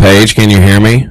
Paige, can you hear me?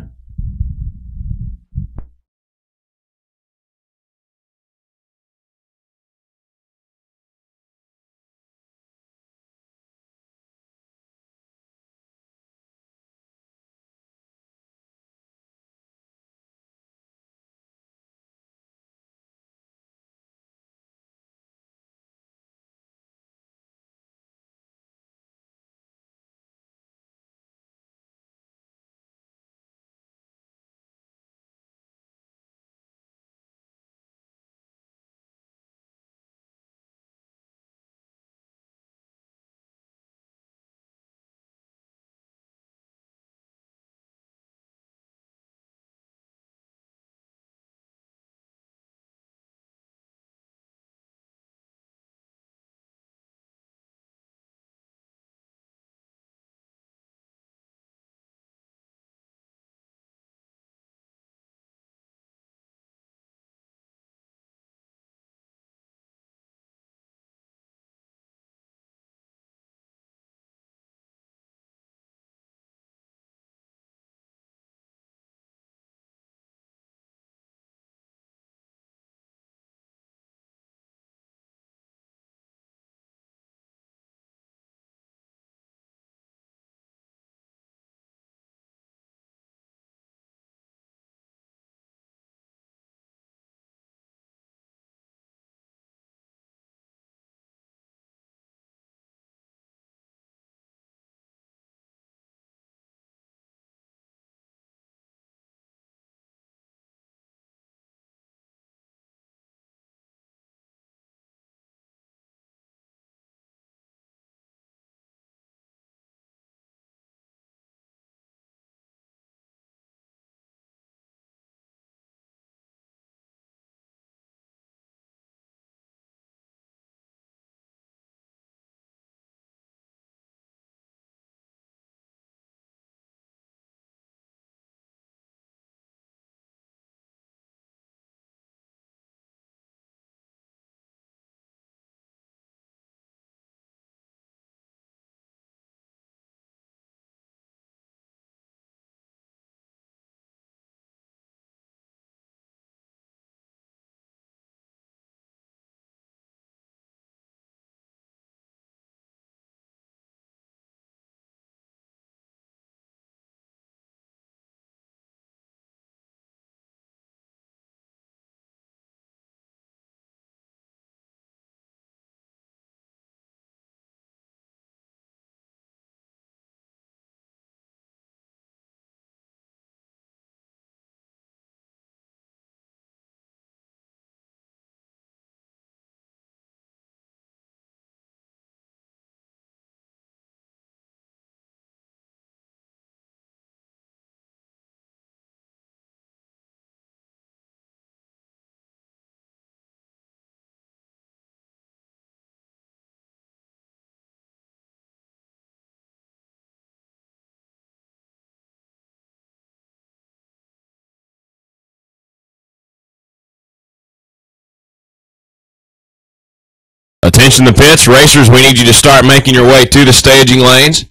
Attention the pits. Racers, we need you to start making your way to the staging lanes.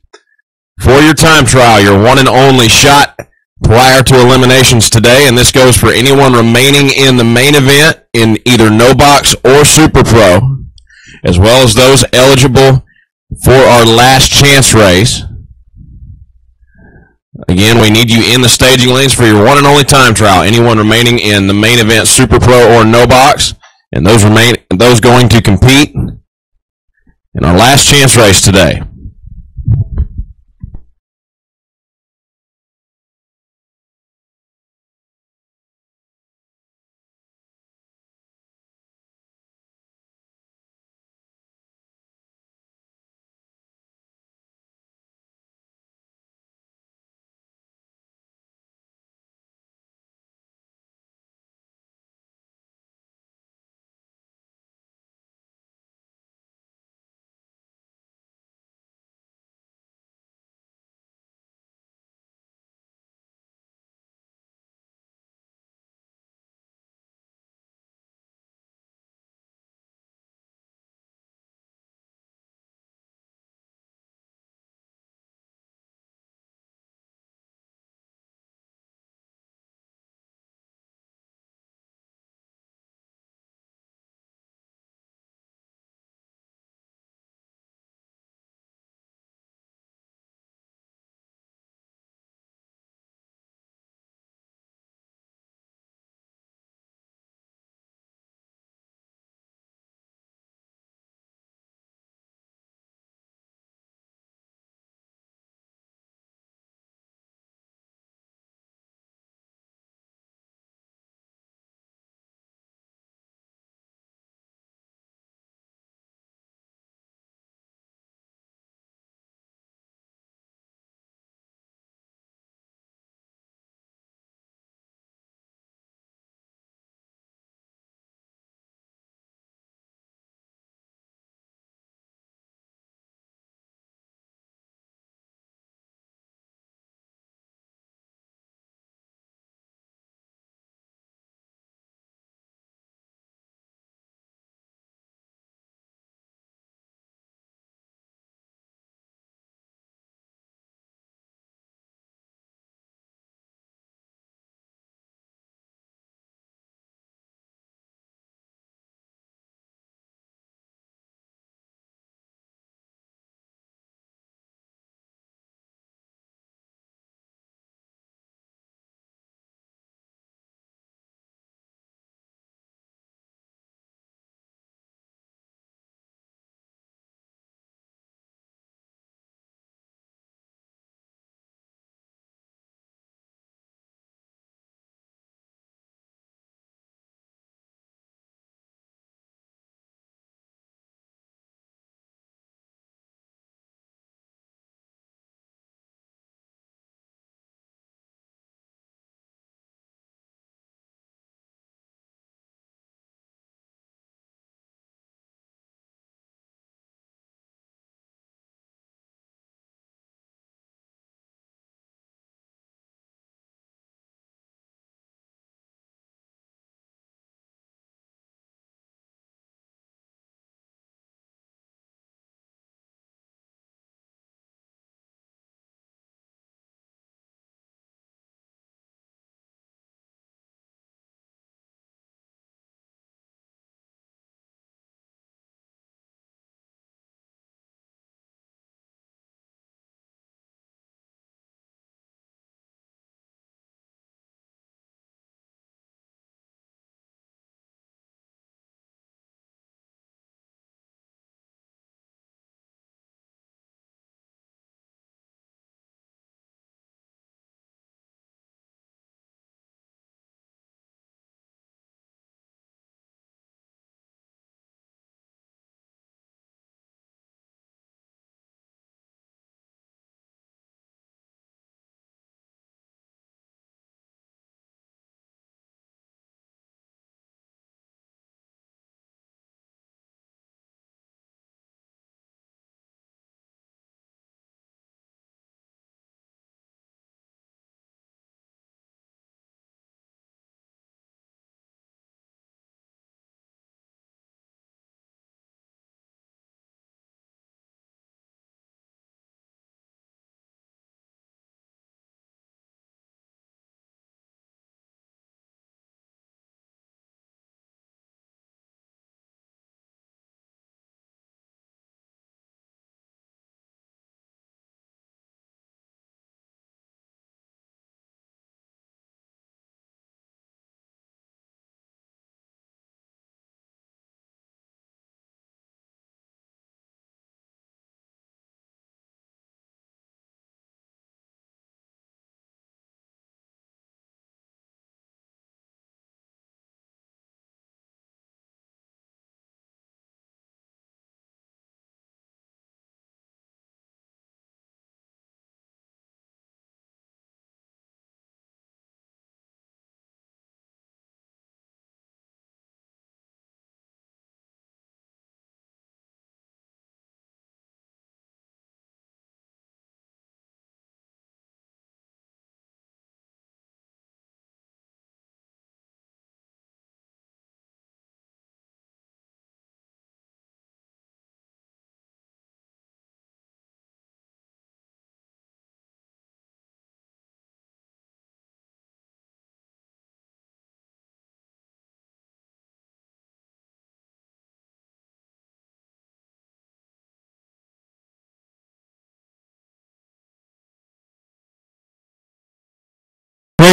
For your time trial, your one and only shot prior to eliminations today, and this goes for anyone remaining in the main event in either no box or Super Pro, as well as those eligible for our last chance race. Again, we need you in the staging lanes for your one and only time trial. Anyone remaining in the main event, Super Pro or no box, and those going to compete in our last chance race today.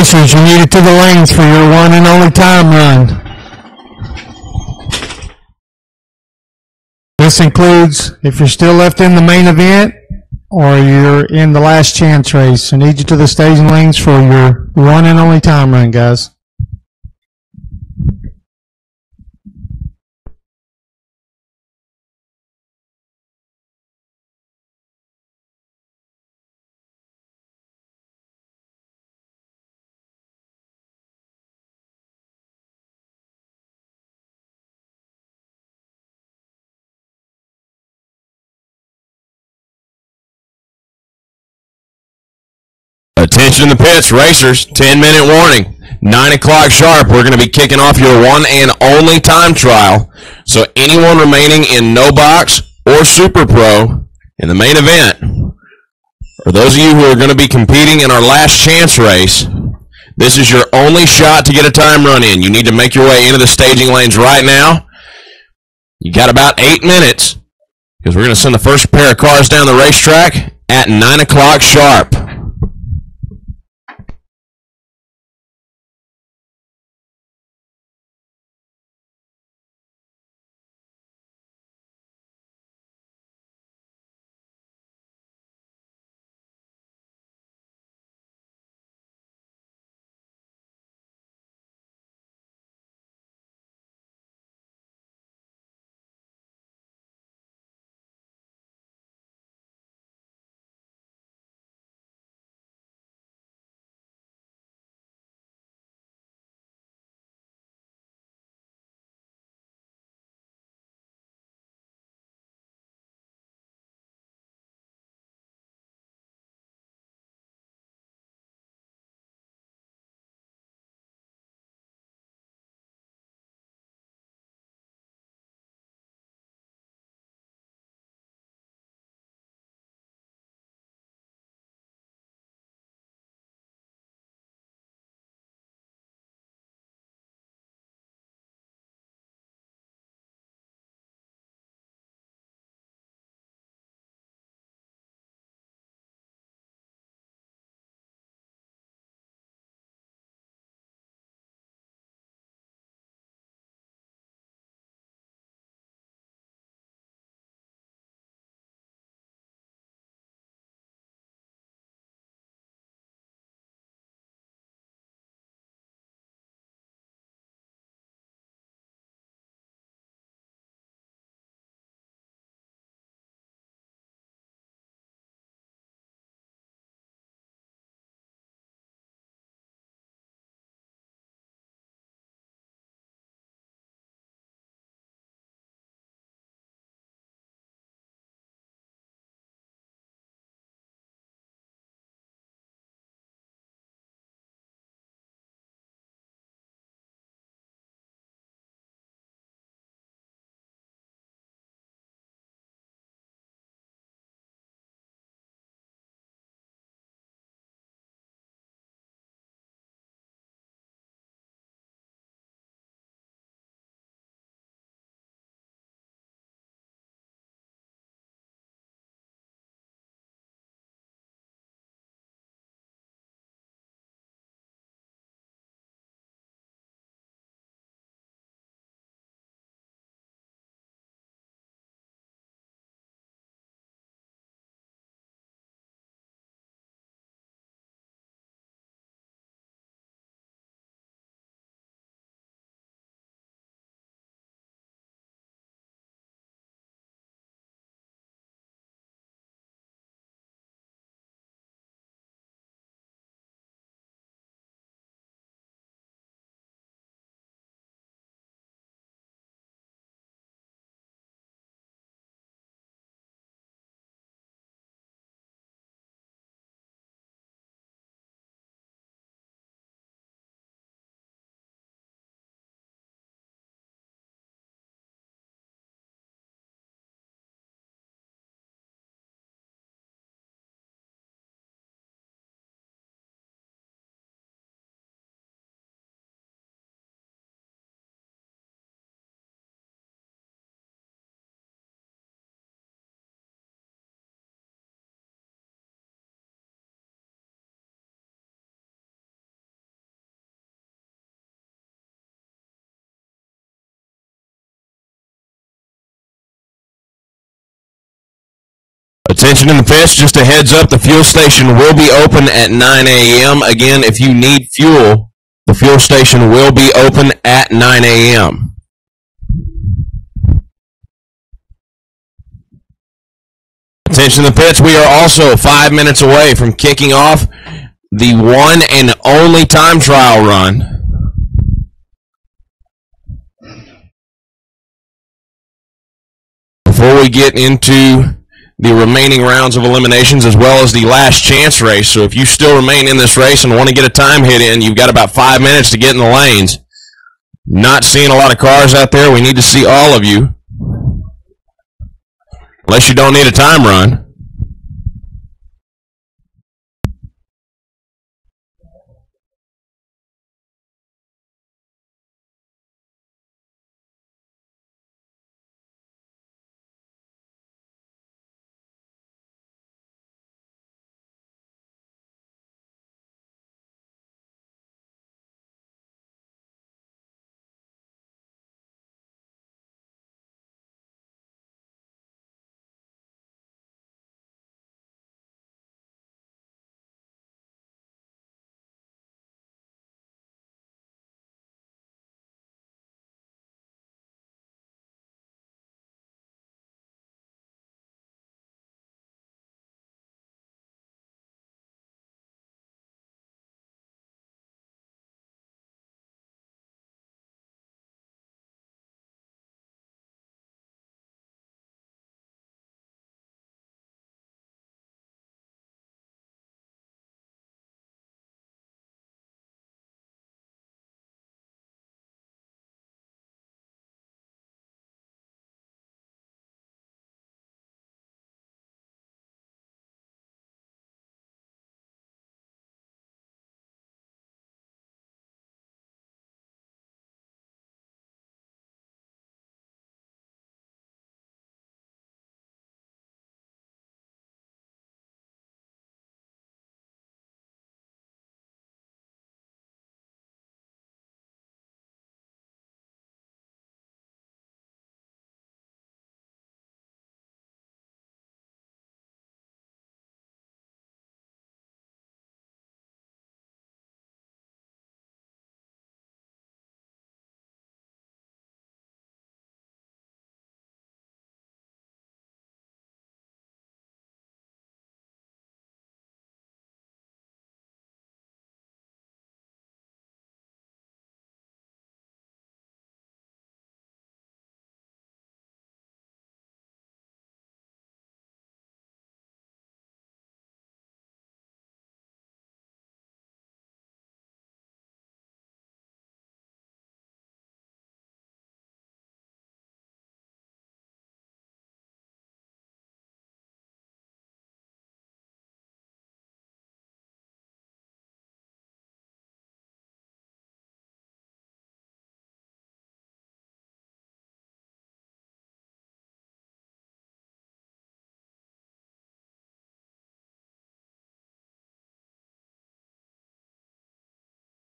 racers, you need it to the lanes for your one and only time run. This includes if you're still left in the main event or you're in the last chance race. I need you to the staging lanes for your one and only time run, guys. Attention in the pits, racers, 10-minute warning. 9 o'clock sharp, we're going to be kicking off your one and only time trial. So anyone remaining in no box or Super Pro in the main event, or those of you who are going to be competing in our last chance race, this is your only shot to get a time run in. You need to make your way into the staging lanes right now. You got about 8 minutes because we're going to send the first pair of cars down the racetrack at 9 o'clock sharp. Attention in the pits, just a heads up, the fuel station will be open at 9 a.m. Again, if you need fuel, the fuel station will be open at 9 a.m. Attention in the pits, we are also 5 minutes away from kicking off the one and only time trial run. Before we get into the remaining rounds of eliminations as well as the last chance race, so if you still remain in this race and want to get a time hit in, you've got about 5 minutes to get in the lanes. Not seeing a lot of cars out there. We need to see all of you. Unless you don't need a time run.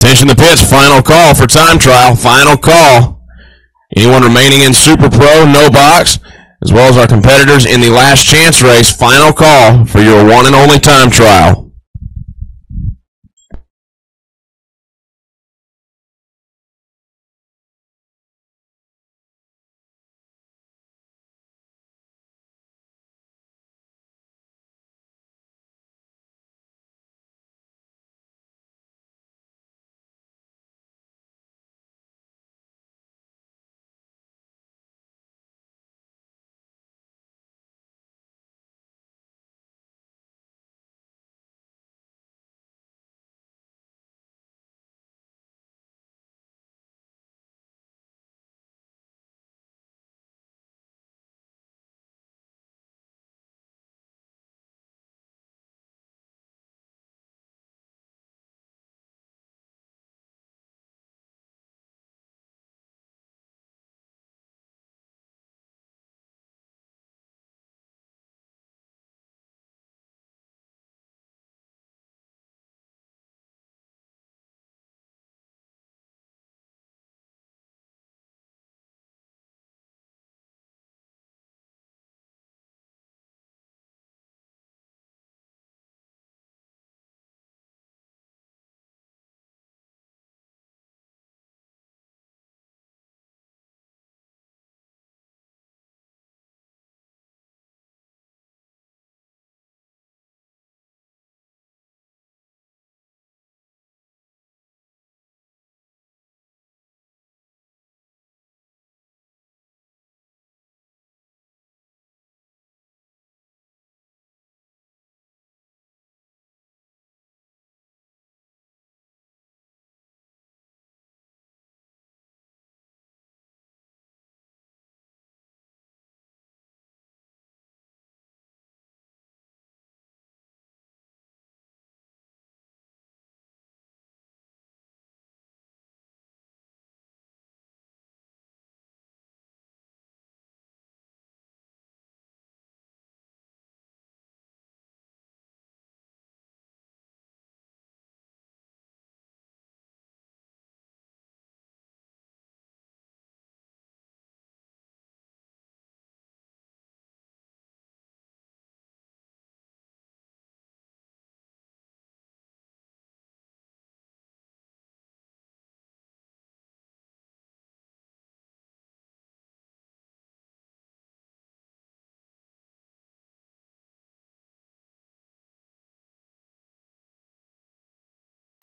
Attention the pits, final call for time trial, final call. Anyone remaining in Super Pro, no box, as well as our competitors in the last chance race, final call for your one and only time trial.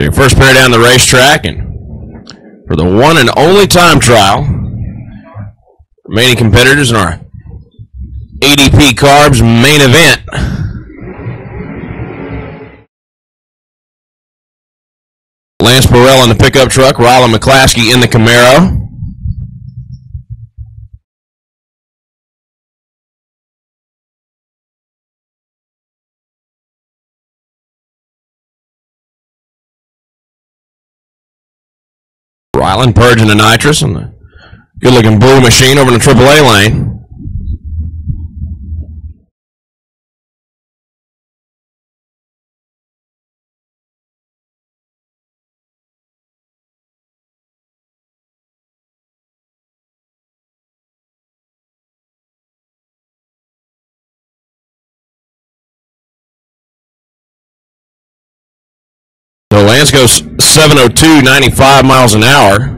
Your first pair down the racetrack, and for the one and only time trial, remaining competitors in our ADP Carbs main event. Lance Burrell in the pickup truck, Rylan McClaskey in the Camaro. Rylan purging the nitrous on the good-looking blue machine over in the AAA lane. So Lance goes 7:02, 95 miles an hour.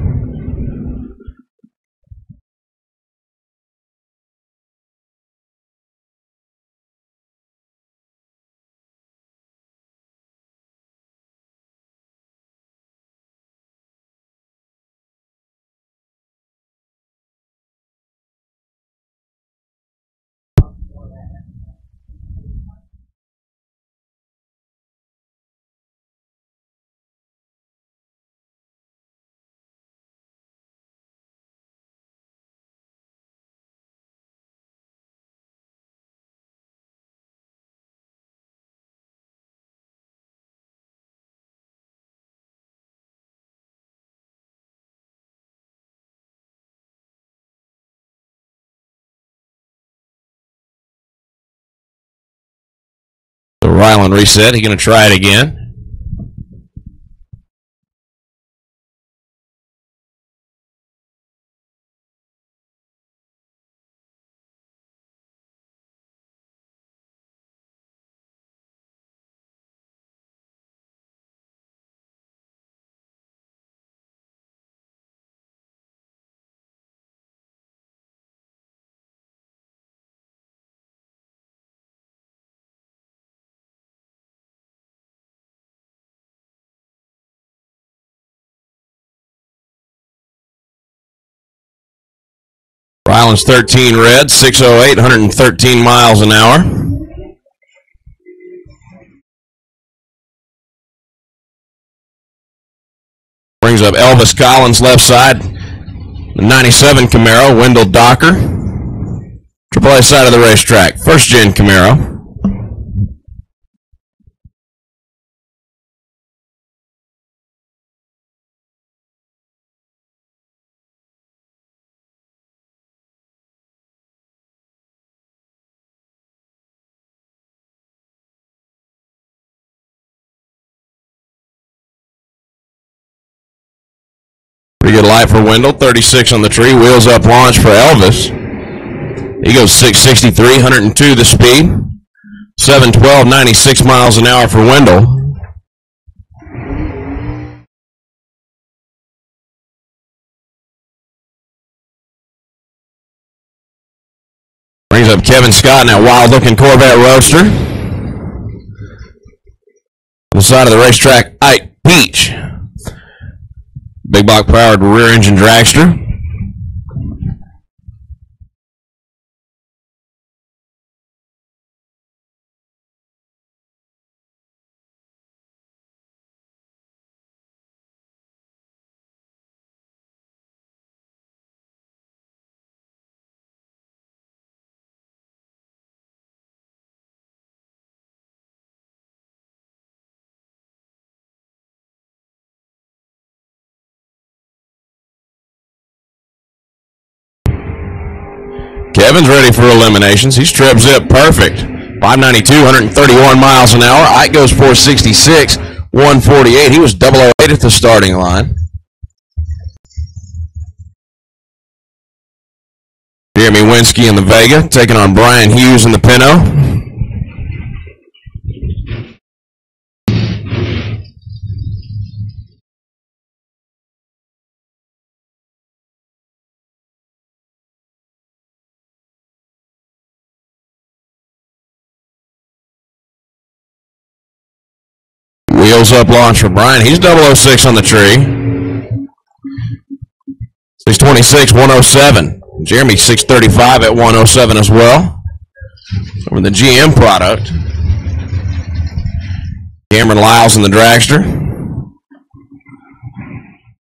So Rylan reset. He's going to try it again. Rylan's 13 red, 608, 113 miles an hour. Brings up Elvis Collins left side. The 97 Camaro, Wendell Docker. AAA side of the racetrack, first gen Camaro. Pretty good light for Wendell, 36 on the tree. Wheels up launch for Elvis. He goes 663, 102 the speed. 712, 96 miles an hour for Wendell. Brings up Kevin Scott in that wild-looking Corvette Roadster. On the side of the racetrack, Ike Peach. Big block powered rear engine dragster. Kevin's ready for eliminations. He's trip zip perfect. 592, 131 miles an hour. Ike goes 466, 148. He was 008 at the starting line. Jeremy Winsky in the Vega, taking on Brian Hughes in the Pinto. Wheels up launch for Brian. He's 006 on the tree. 626, 107. Jeremy 635 at 107 as well. Over the GM product. Cameron Lyles in the dragster.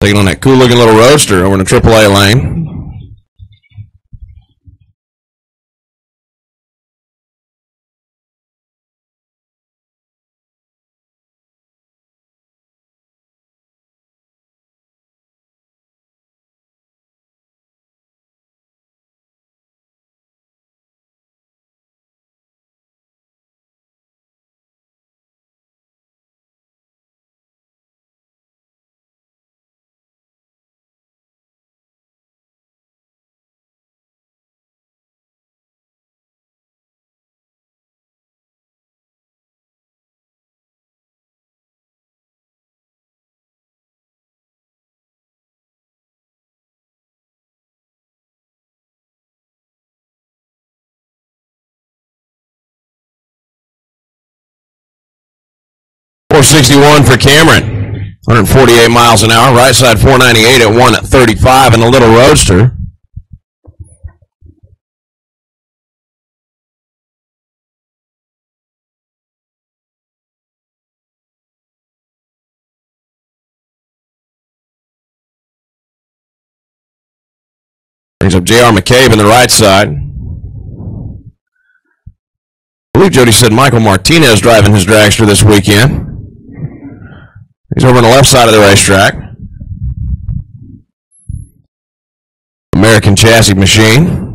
Taking on that cool looking little roadster over in the AAA lane. .461 for Cameron. 148 miles an hour. Right side 498 at 135 in a little roadster. Brings up J.R. McCabe in the right side. I believe Jody said Michael Martinez driving his dragster this weekend. He's over on the left side of the racetrack. American chassis machine.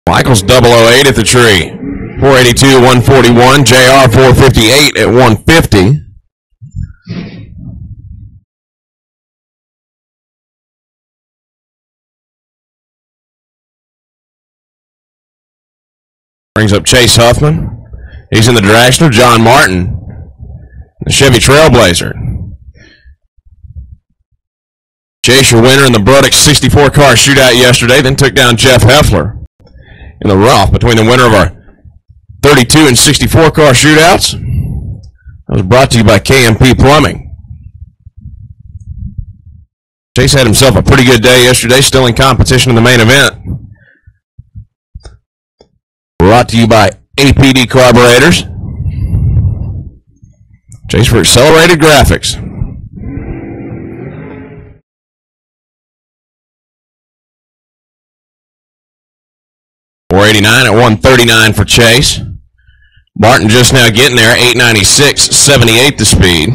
Michael's 008 at the tree. 482, 141. JR 458 at 150. Brings up Chase Huffman. He's in the dragster. John Martin, the Chevy Trailblazer. Chase, your winner in the Bruddock 64-car shootout yesterday, then took down Jeff Heffler in the rough between the winner of our 32 and 64-car shootouts. That was brought to you by KMP Plumbing. Chase had himself a pretty good day yesterday, still in competition in the main event. Brought to you by APD Carburetors. Chase for Accelerated Graphics. .489 at 139 for Chase. Martin just now getting there, 896, 78 the speed.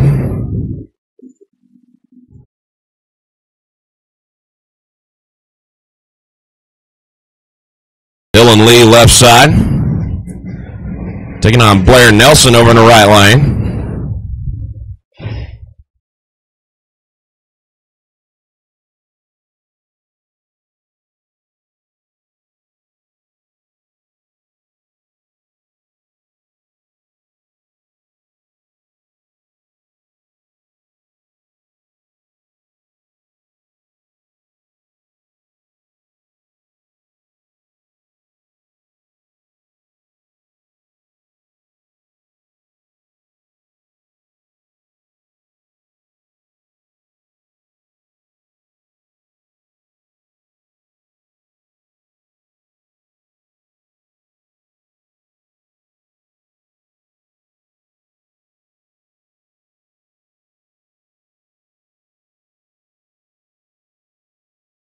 Dylan Lee left side. Taking on Blair Nelson over in the right lane.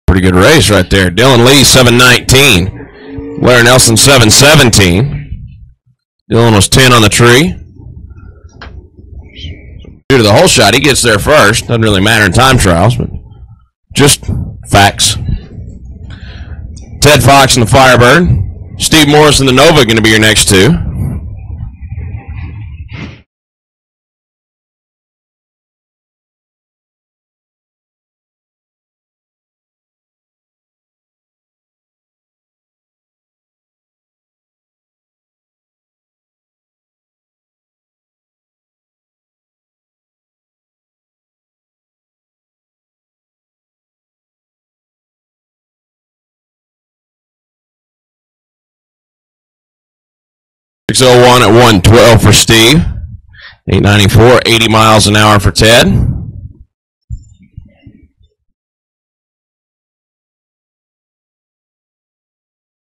Pretty good race right there. Dylan Lee, 719. Blair Nelson, 717. Dylan was 10 on the tree. Due to the whole shot, he gets there first. Doesn't really matter in time trials, but just facts. Ted Fox in the Firebird. Steve Morris in the Nova going to be your next two. 6:01 at 1:12 for Steve. 8:94, 80 miles an hour for Ted.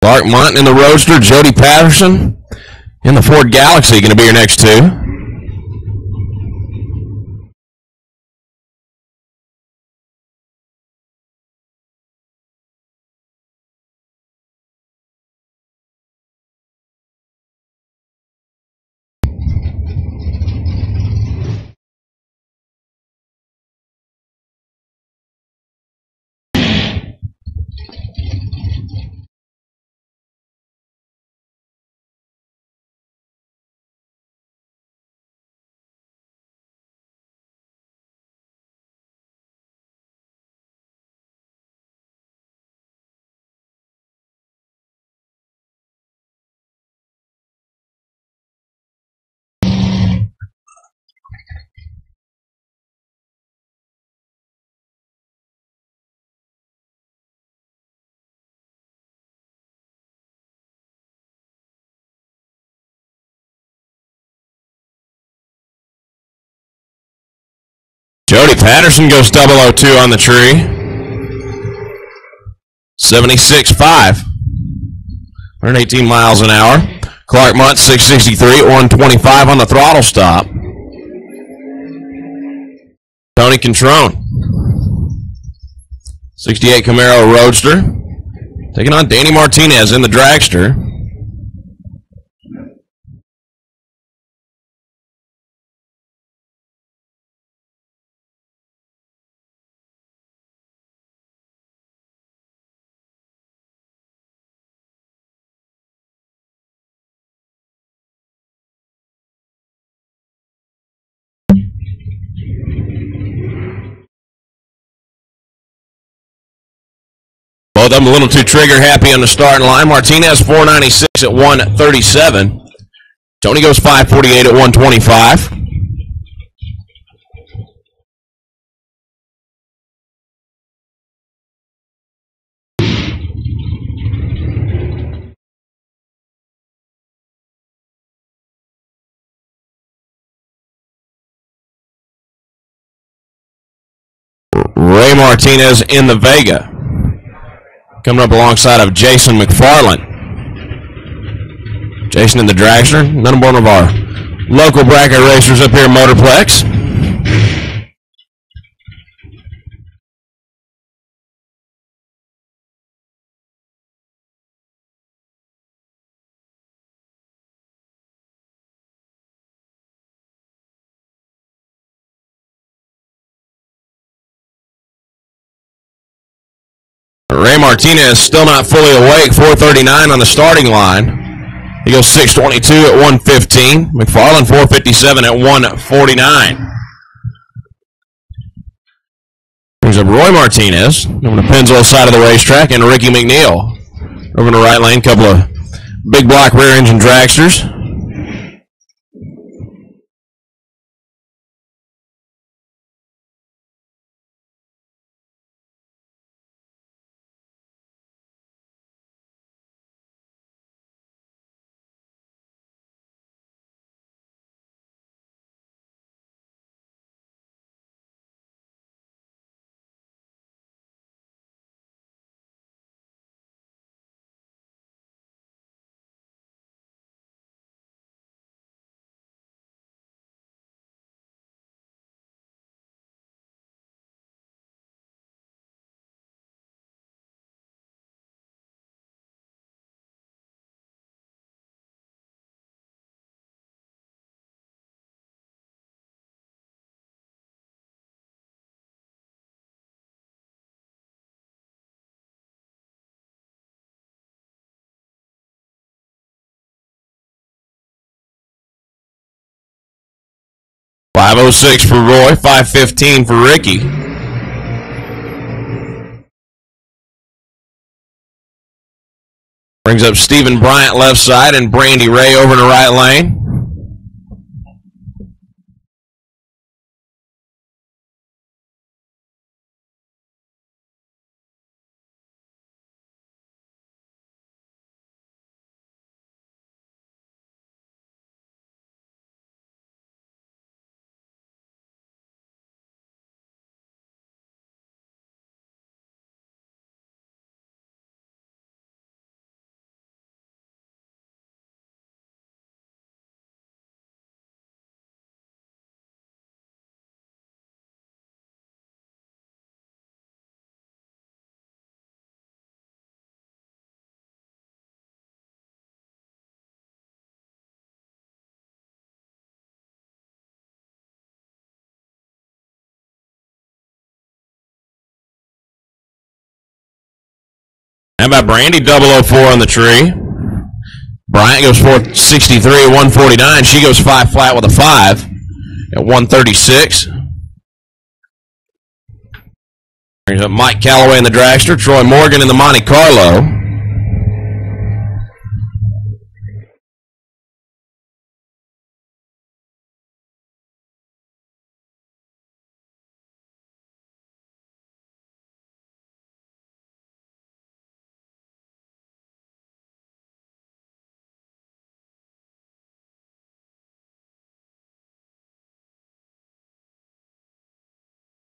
Clark Mont in the Roadster. Jody Patterson in the Ford Galaxy going to be your next two. Jody Patterson goes 002 on the tree. 76.5. 118 miles an hour. Clark Mont 663 at 125 on the throttle stop. Tony Controne. 68 Camaro Roadster. Taking on Danny Martinez in the dragster. Both of them a little too trigger happy on the starting line. Martinez 496 at 137. Tony goes 548 at 125. Ray Martinez in the Vega. Coming up alongside of Jason McFarland. Jason in the dragster. Another one of our local bracket racers up here in Motorplex. Ray Martinez still not fully awake. 439 on the starting line. He goes 622 at 115. McFarland 457 at 149. Brings up Roy Martinez over to Pennzoil side of the racetrack, and Ricky McNeil over to the right lane. Couple of big block rear engine dragsters. .506 for Roy, 515 for Ricky. Brings up Stephen Bryant left side and Brandy Ray over in the right lane. How about Brandy? 004 on the tree. Bryant goes 463 at 149. She goes 5 flat with a 5 at 136. Brings up Mike Calloway in the dragster. Troy Morgan in the Monte Carlo.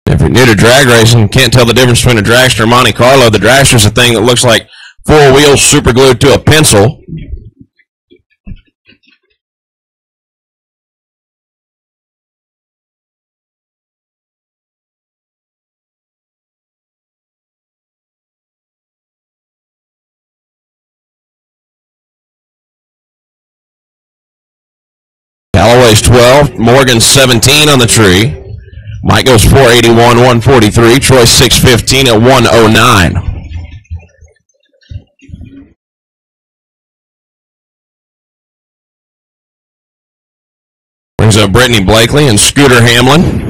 If you're new to drag racing, can't tell the difference between a dragster and Monte Carlo. The dragster is a thing that looks like 4 wheels super glued to a pencil. Callaway's 12, Morgan's 17 on the tree. Mike goes 481, 143. Troy 615 at 109. Brings up Brittany Blakely and Scooter Hamlin.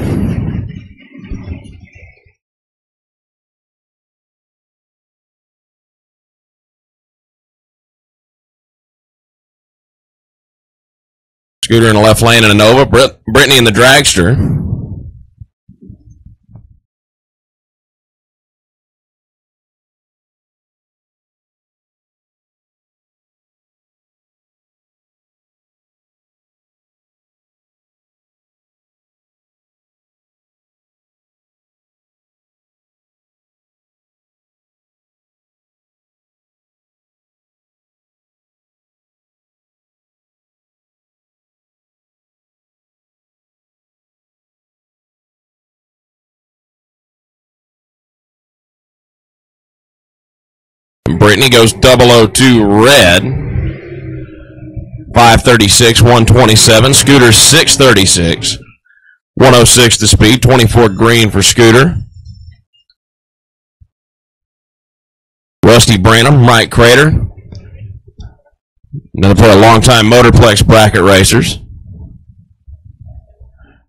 Scooter in the left lane in a Nova. Brittany in the dragster. Brittany goes 002 red. 536, 127. Scooter 636. 106 the speed. 24 green for Scooter. Rusty Branham, Mike Crater. Another pair of longtime Motorplex bracket racers.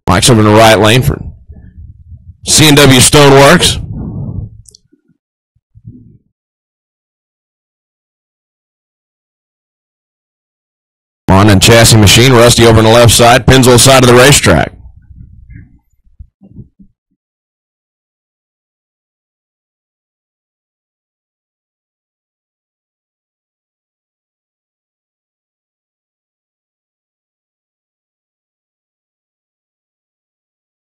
Mike's over in the right lane for C&W Stoneworks. On and chassis machine, Rusty over on the left side, Pennzoil side of the racetrack.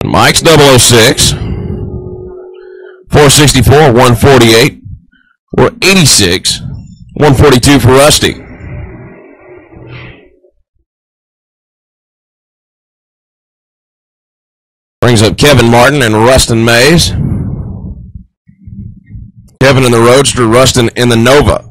Mike's 006, 464, 148, or 86, 142 for Rusty. Brings up Kevin Martin and Rustin Mays. Kevin in the Roadster, Rustin in the Nova.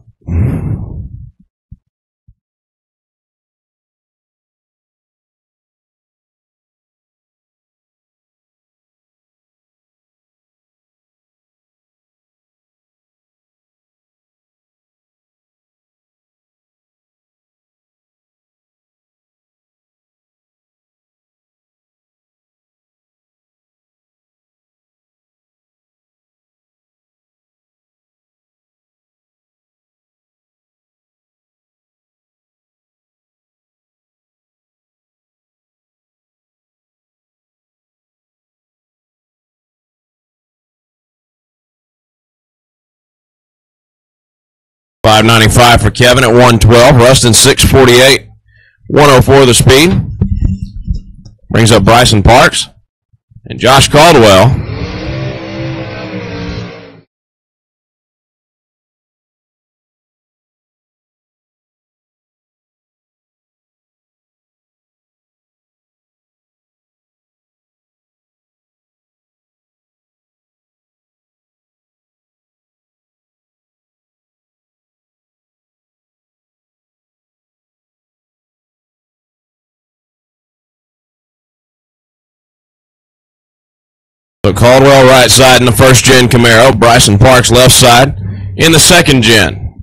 $595 for Kevin at 112. Rustin 648. 104 the speed. Brings up Bryson Parks and Josh Caldwell. So Caldwell right side in the first gen Camaro, Bryson Parks left side in the second gen.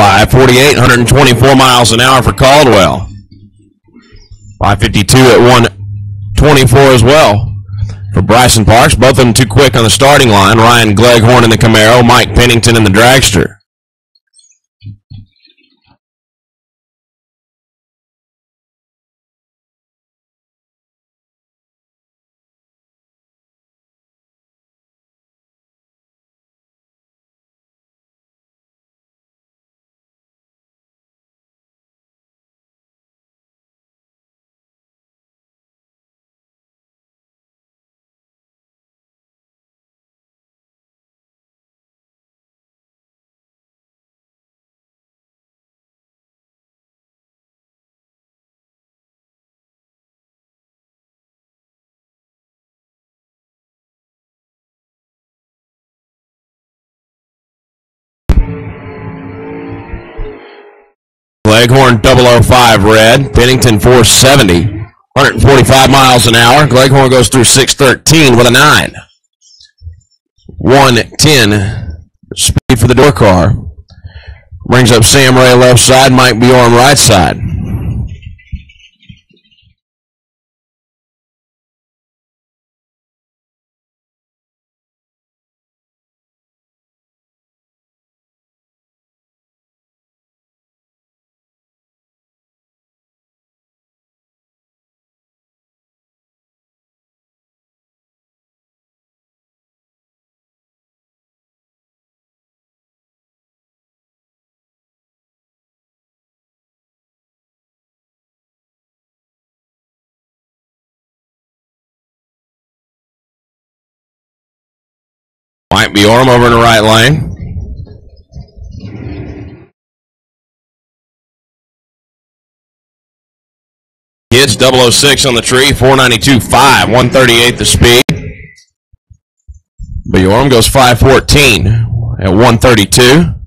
548, 124 miles an hour for Caldwell. 552 at 124 as well for Bryson Parks. Both of them too quick on the starting line. Ryan Gleghorn in the Camaro, Mike Pennington in the dragster. Gleghorn 005 red, Pennington 470, 145 miles an hour. Gleghorn goes through 613 with a 9. 110 speed for the door car. Brings up Sam Ray left side, Mike Bjorn right side. Mike Bjorn over in the right lane. Kids 006 on the tree, 492.5, 138 the speed. Bjorn goes 514 at 132.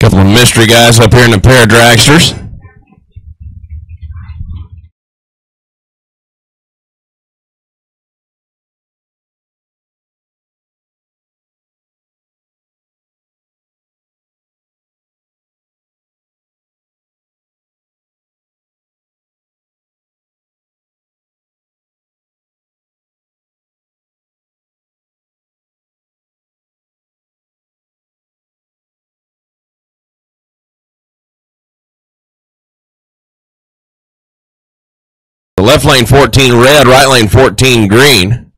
Couple of mystery guys up here in the pair of dragsters. Left lane 14 red, right lane 14 green.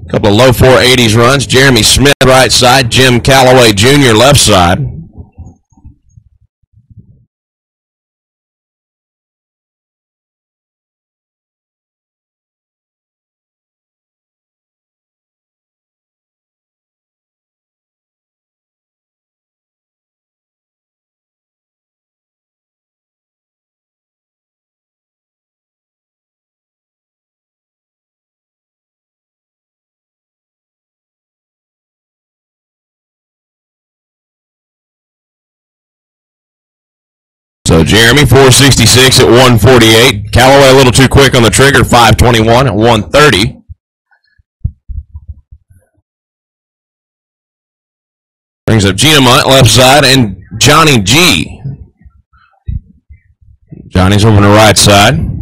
A couple of low 480s runs. Jeremy Smith right side, Jim Calloway Jr. left side. So Jeremy, 466 at 148. Callaway a little too quick on the trigger, 521 at 130. Brings up Gina Munt, left side, and Johnny G. Johnny's over on the right side.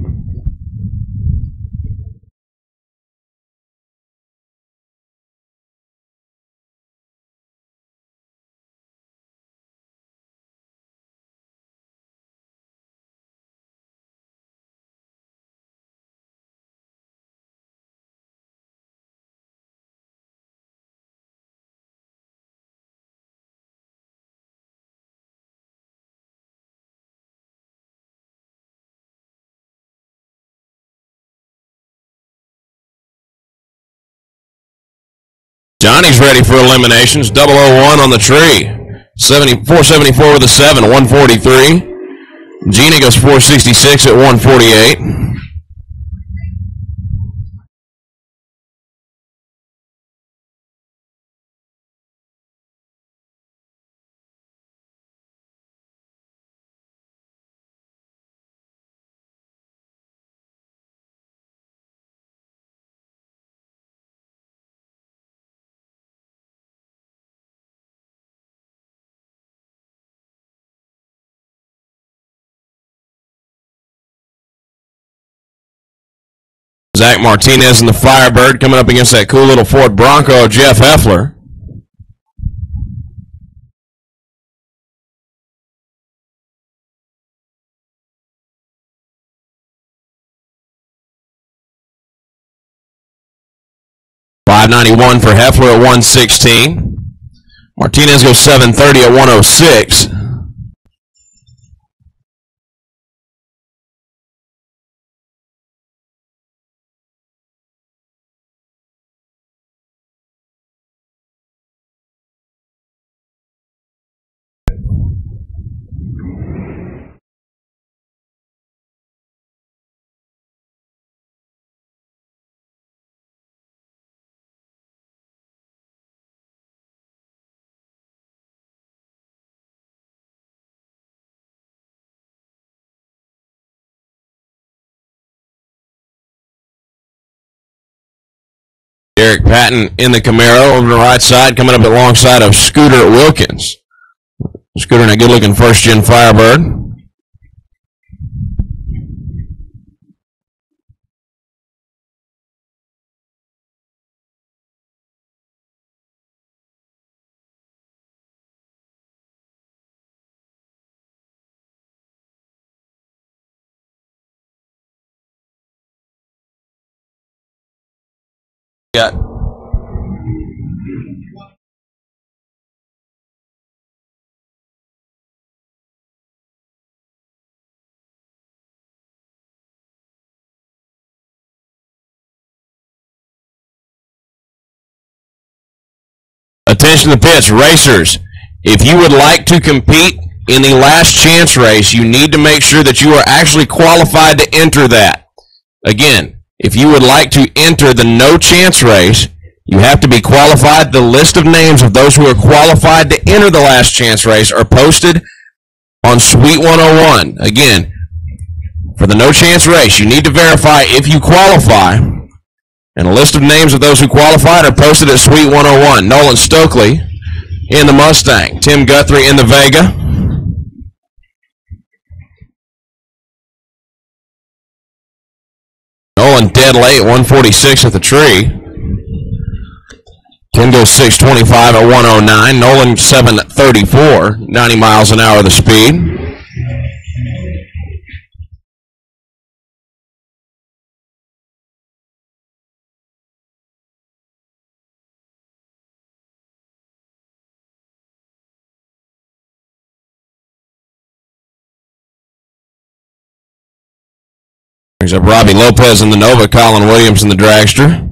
Johnny's ready for eliminations. 001 on the tree. 474 with a 7, 143. Gina goes 466 at 148. Zach Martinez and the Firebird coming up against that cool little Ford Bronco, Jeff Heffler. $591 for Heffler at 116. Martinez goes 730 at 106. Derek Patton in the Camaro over the right side, coming up alongside of Scooter Wilkins. Scooter in a good-looking first-gen Firebird. Got attention to the pits, racers. If you would like to compete in the last chance race, you need to make sure that you are actually qualified to enter that. Again, if you would like to enter the no chance race, you have to be qualified. The list of names of those who are qualified to enter the last chance race are posted on Suite 101. Again, for the no chance race, you need to verify if you qualify. And a list of names of those who qualified are posted at Suite 101. Nolan Stokely in the Mustang. Tim Guthrie in the Vega. Nolan dead late, 146 at the tree. Tim goes 625 at 109. Nolan 734, 90 miles an hour the speed. Brings up Robbie Lopez in the Nova, Colin Williams in the Dragster.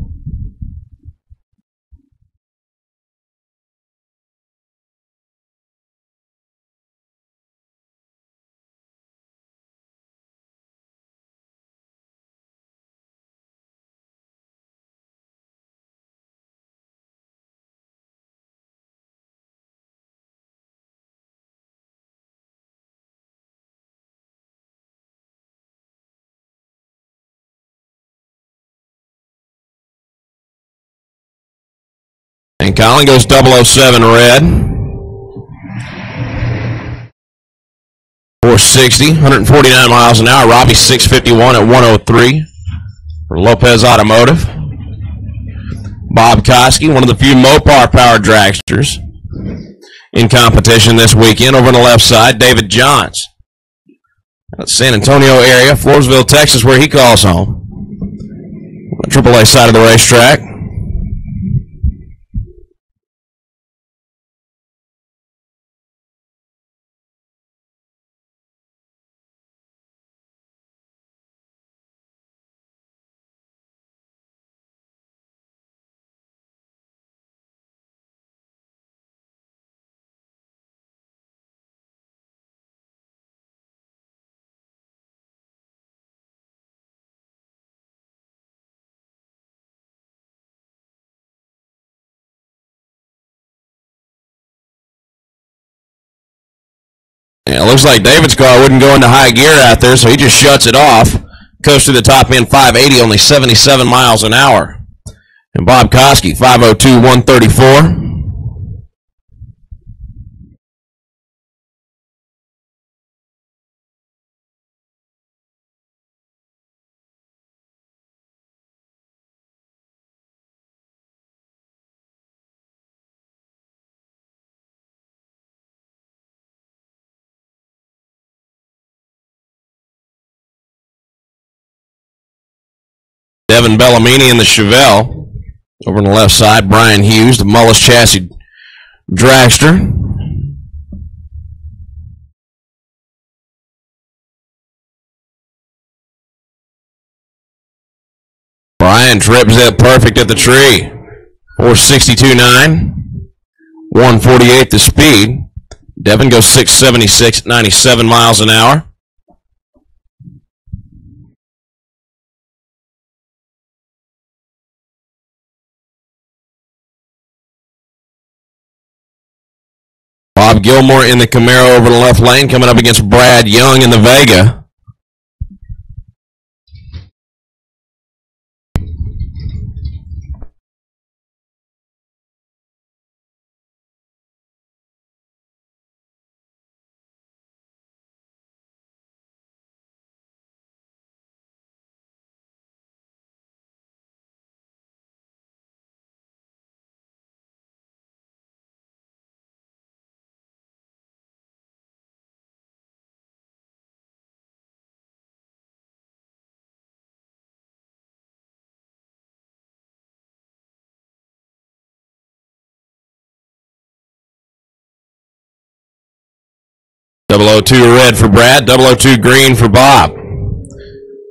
And Colin goes 007 red. 460, 149 miles an hour. Robbie 651 at 103 for Lopez Automotive. Bob Koski, one of the few Mopar powered dragsters in competition this weekend. Over on the left side, David Johns. San Antonio area, Floresville, Texas, where he calls home. AAA side of the racetrack. looks like David's car wouldn't go into high gear out there, so he just shuts it off. Coast through the top end, 580, only 77 miles an hour. And Bob Koski, 502, 134. Devin Bellamini in the Chevelle. Over on the left side, Brian Hughes, the Mullis chassis dragster. Brian trips it perfect at the tree. 462.9. 148 the speed. Devin goes 676, 97 miles an hour. Bob Gilmore in the Camaro over the left lane, coming up against Brad Young in the Vega. .002 red for Brad, 002 green for Bob.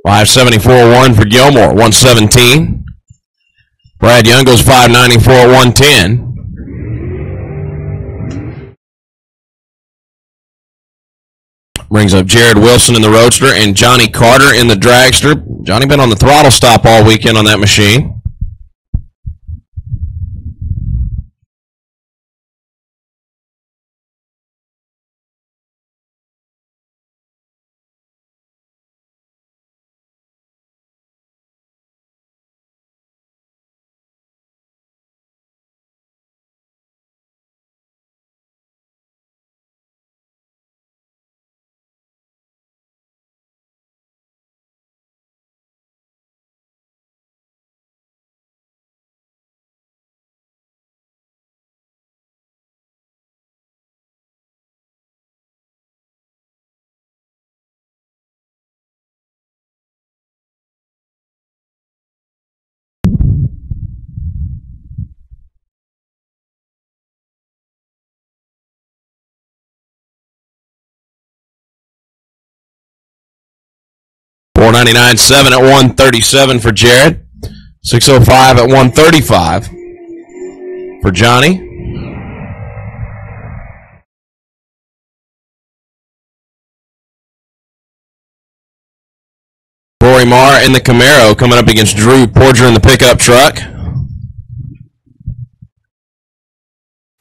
574.1 for Gilmore, 117. Brad Young goes 594 at 110. Brings up Jared Wilson in the Roadster and Johnny Carter in the Dragster. Johnny been on the throttle stop all weekend on that machine. $499.7 at 137 for Jared. 605 at 135 for Johnny. Rory Marr in the Camaro coming up against Drew Porger in the pickup truck.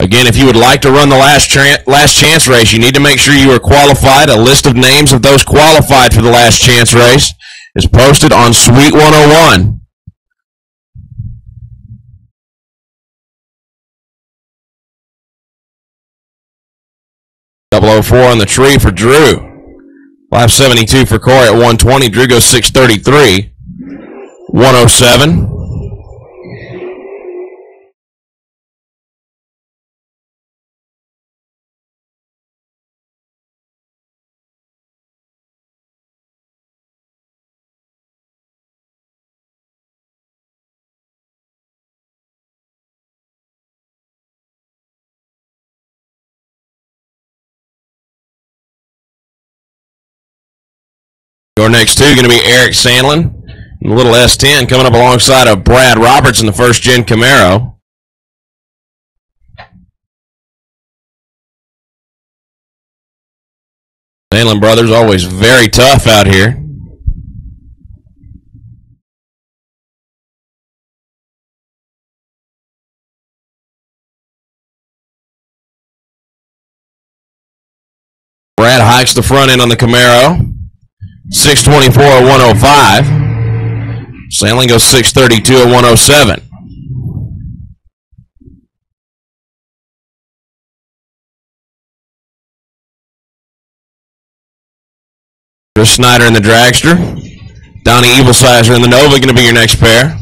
Again, if you would like to run the last chance race, you need to make sure you are qualified. A list of names of those qualified for the last chance race is posted on Suite 101. .004 on the tree for Drew. 572 for Corey at 120. Drew goes 633. 107. Your next two going to be Eric Sandlin in the little S10 coming up alongside of Brad Roberts in the first gen Camaro. Sandlin brothers always very tough out here. Brad hikes the front end on the Camaro. 624 at 105. Sandling goes 632 at 107. Chris Snyder in the dragster. Donnie Evilsizer in the Nova going to be your next pair.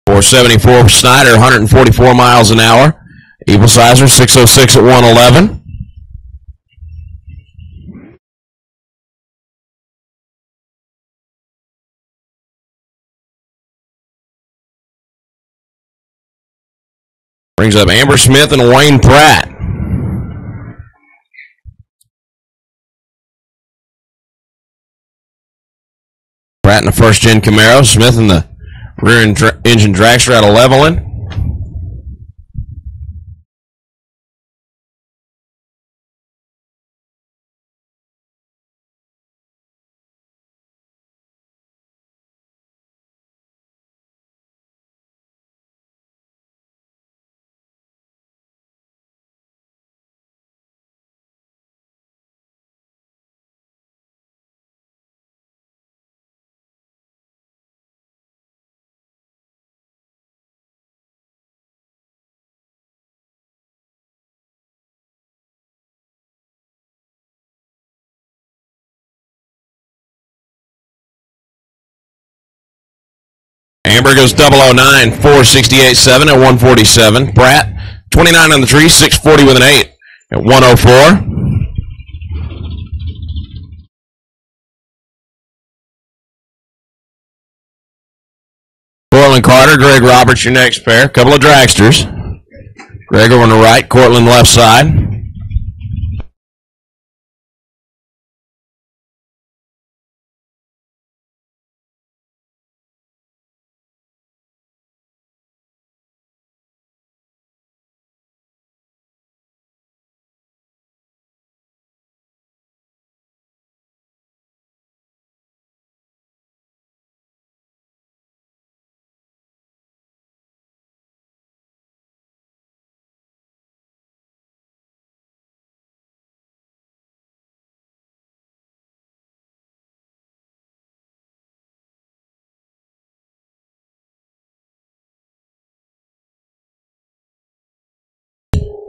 .474 for Snyder, 144 miles an hour. Evilsizer, 606 at 111. Brings up Amber Smith and Wayne Pratt. Pratt in the first-gen Camaro. Smith in the rear-engine dragster out of Levelland. Amber goes 009, 468.7 at 147. Pratt, 29 on the tree, 640 with an 8 at 104. Cortland Carter, Greg Roberts, your next pair. Couple of dragsters. Greg over on the right, Cortland left side.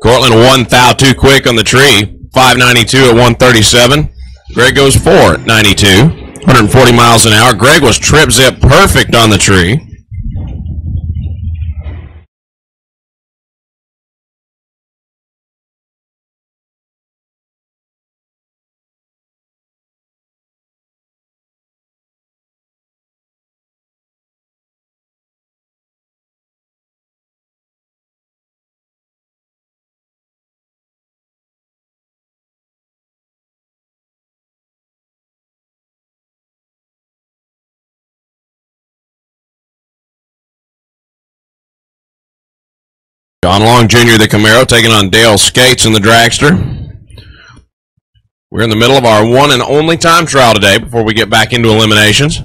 Cortland 1 thou too quick on the tree. 592 at 137. Greg goes 4 at 92. 140 miles an hour. Greg was trip zip perfect on the tree. John Long Jr., the Camaro, taking on Dale Skates in the dragster. We're in the middle of our one and only time trial today before we get back into eliminations.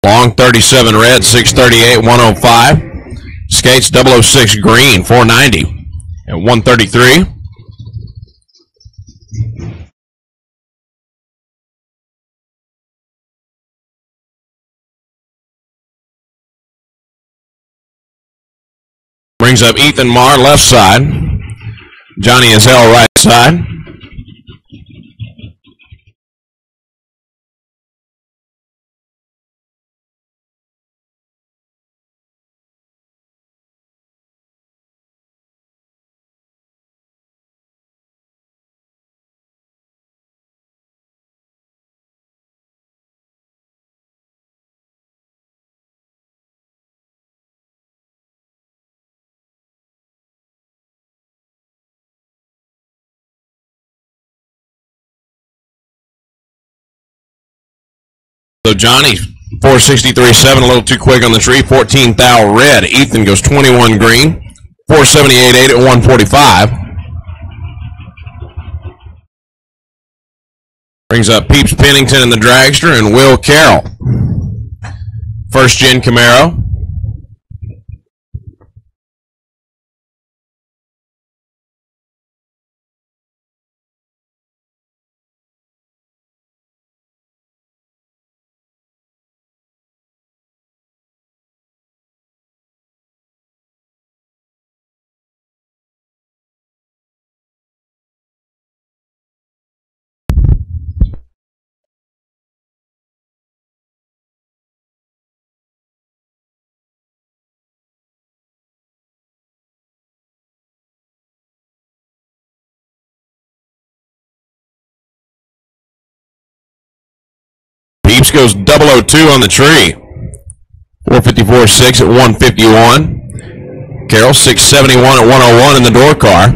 Long 37 red, 638, 105. Skates 006 green, 490 at 133. Brings up Ethan Marr, left side. Johnny Azell, right side. So Johnny, 463.7, a little too quick on the tree. 14 thou red. Ethan goes 21 green. 478.8 at 145. Brings up Peeps Pennington in the dragster and Will Carroll. First gen Camaro. Peeps goes 002 on the tree. 454.6 at 151. Carroll 671 at 101 in the door car.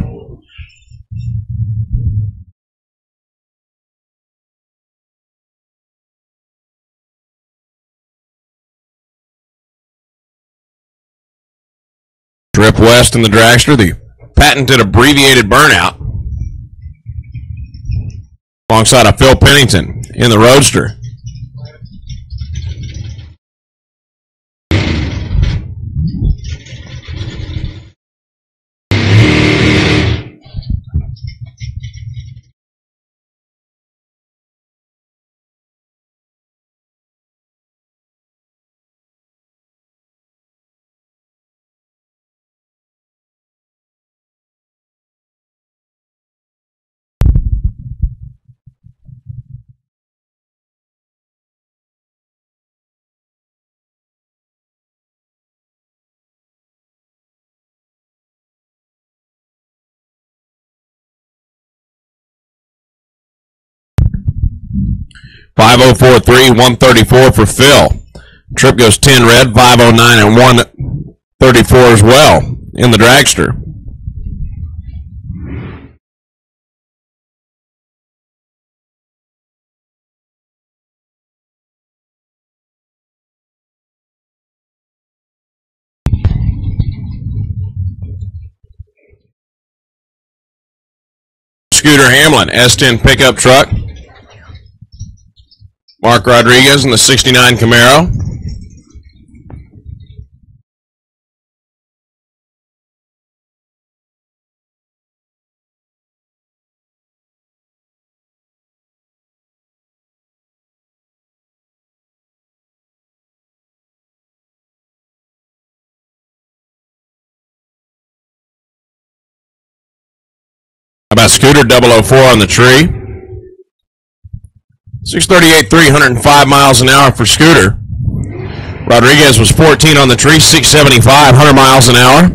Trip West in the dragster, the patented abbreviated burnout. Alongside of Phil Pennington in the roadster. .5043, 134 for Phil. Trip goes 10 red, 509 and 134 as well in the dragster. Scooter Hamlin, S10 pickup truck. Mark Rodriguez in the 69 Camaro. How about Scooter 004 on the tree? 638, 305 miles an hour for Scooter. Rodriguez was 14 on the tree, 675, 100 miles an hour.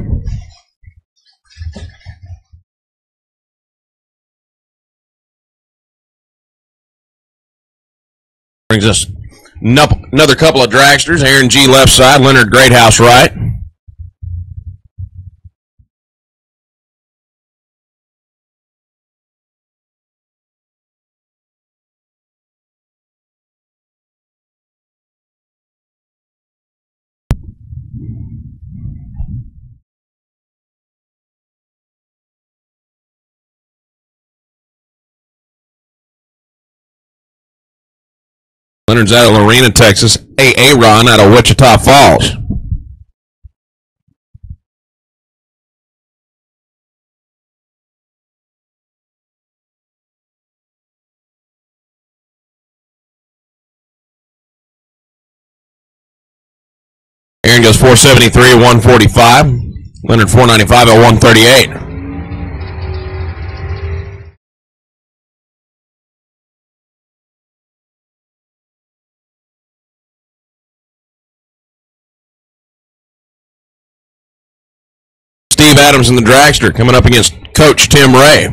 Brings us another couple of dragsters. Aaron G left side, Leonard Greathouse right. Leonard's out of Lorena, Texas. Ron out of Wichita Falls. Aaron goes 473 at 145. Leonard 495 at 138. Steve Adams in the dragster coming up against Coach Tim Ray.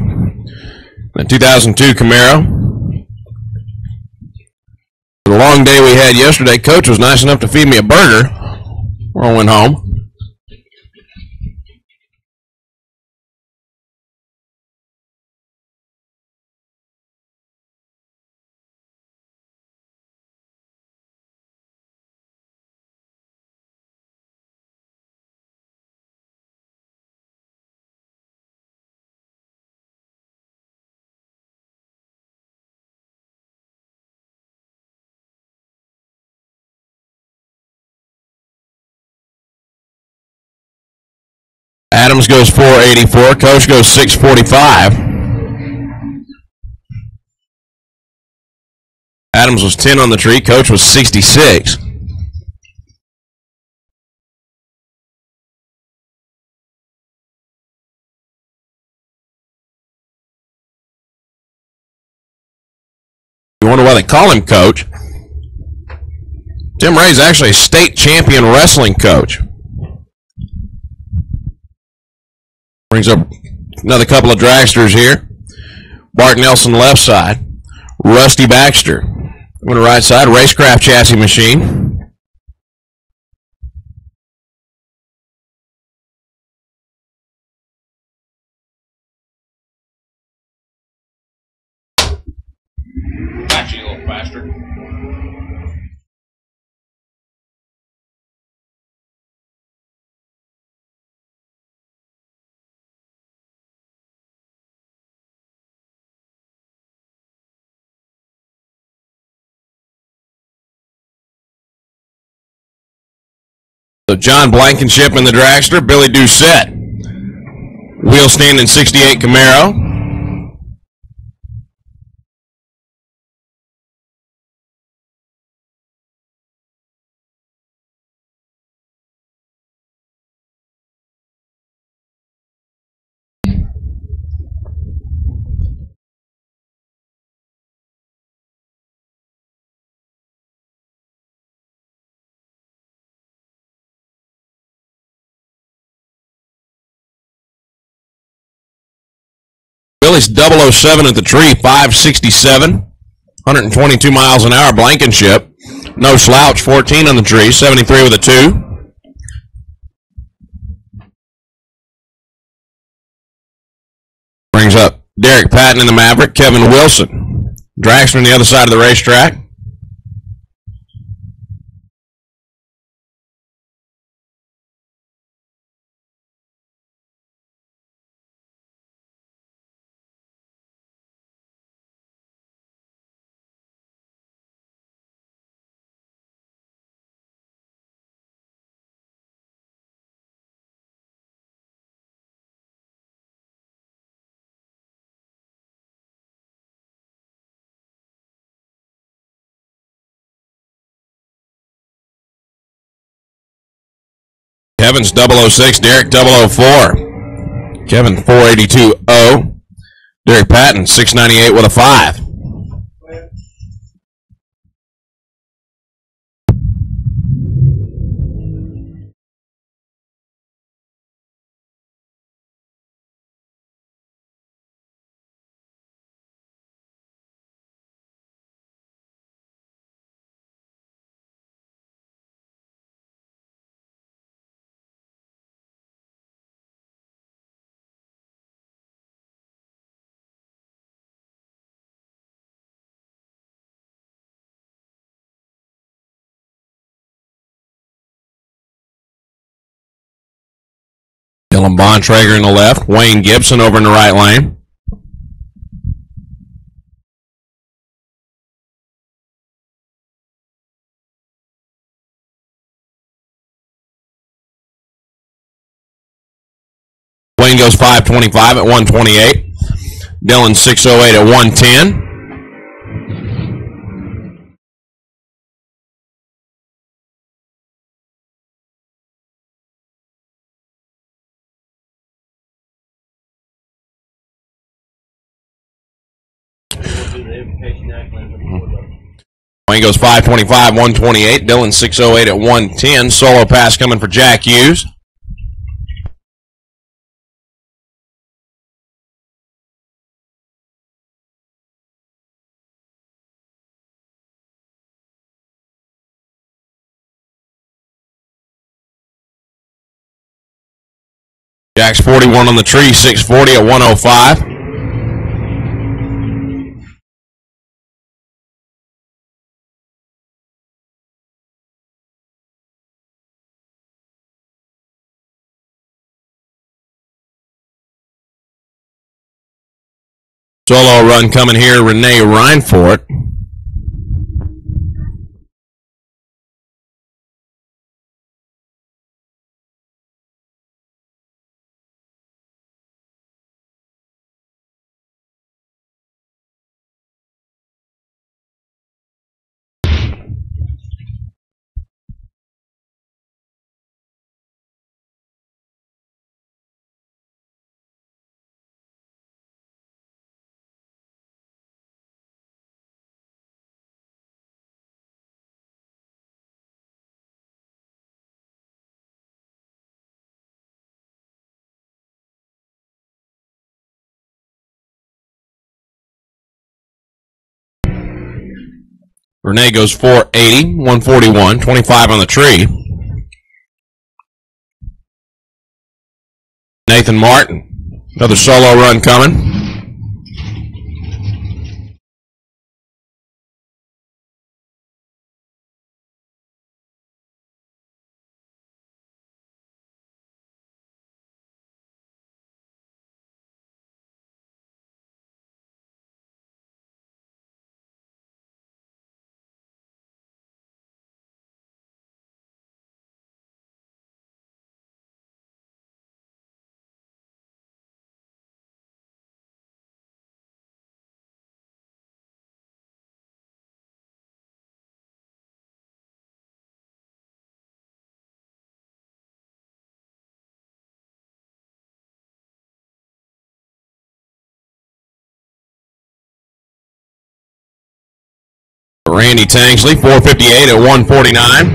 The 2002 Camaro. The long day we had yesterday, Coach was nice enough to feed me a burger when I went home. Adams goes 484. Coach goes 645. Adams was 10 on the tree. Coach was 66. You wonder why they call him Coach? Tim Ray's actually a state champion wrestling coach. Brings up another couple of dragsters here. Bart Nelson left side. Rusty Baxter on the right side. Racecraft chassis machine. Actually, a little faster. So John Blankenship in the dragster, Billy Doucette. Wheel standing 68 Camaro. Billy's 007 at the tree, 567, 122 miles an hour, Blankenship. No slouch, 14 on the tree, 73 with a 2. Brings up Derek Patton in the Maverick, Kevin Wilson. Dragster on the other side of the racetrack. Kevin's 006, Derek 004. Kevin 482-0. Derek Patton 698 with a 5. Dylan Bontrager in the left. Wayne Gibson over in the right lane. Wayne goes 525 at 128. Dylan 608 at 110. Wayne goes 525, 128. Dylan 608 at 110. Solo pass coming for Jack Hughes. Jack's 41 on the tree, 640 at 105. Solo run coming here, Renee Reinfort. Renee goes 480, 141, 25 on the tree. Nathan Martin, another solo run coming. Randy Tangsley, 458 at 149.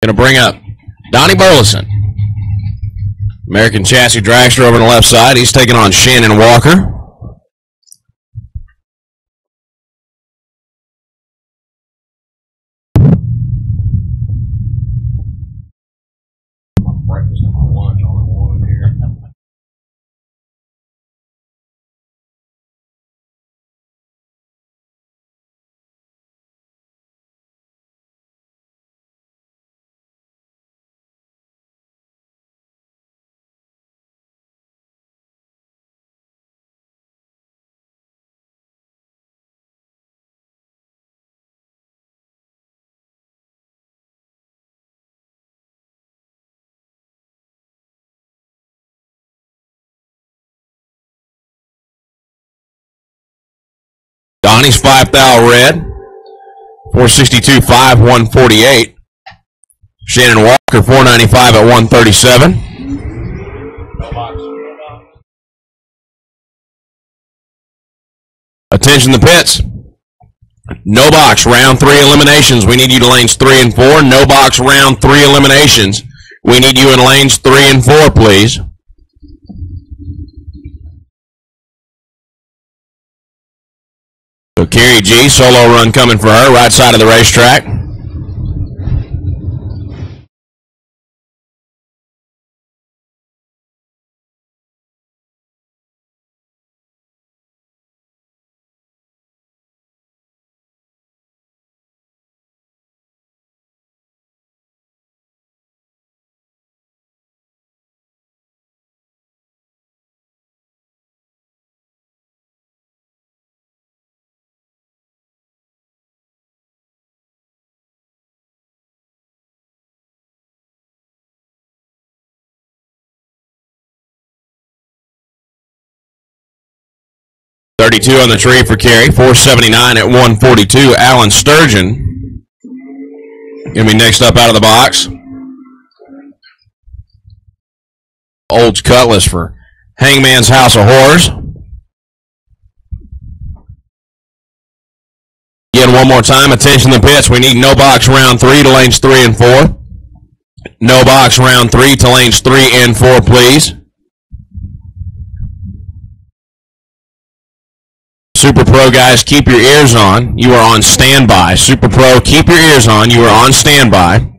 Going to bring up Donnie Burleson. American Chassis Dragster over on the left side. He's taking on Shannon Walker. Donnie's 5,000 red, 462, 5, 148. Shannon Walker, 495 at 137. Attention the pits. No box, round 3 eliminations. We need you to lanes 3 and 4. No box, round 3 eliminations. We need you in lanes 3 and 4, please. So Carrie G, solo run coming for her, right side of the racetrack. $32 on the tree for Carey. $479 at 142. Alan Sturgeon gonna be next up out of the box. Olds Cutlass for Hangman's House of Horrors. Again, one more time. Attention to the pits. We need no box round 3 to lanes 3 and 4. No box round 3 to lanes 3 and 4, please. Super Pro guys, keep your ears on. You are on standby. Super Pro, keep your ears on. You are on standby.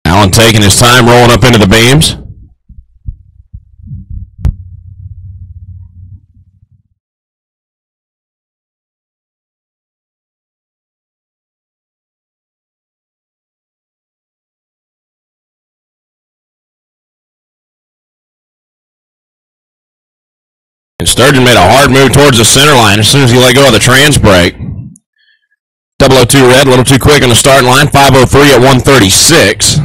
Alan taking his time, rolling up into the beams. And Sturgeon made a hard move towards the center line as soon as he let go of the trans brake. 002 red, a little too quick on the start line. 503 at 136.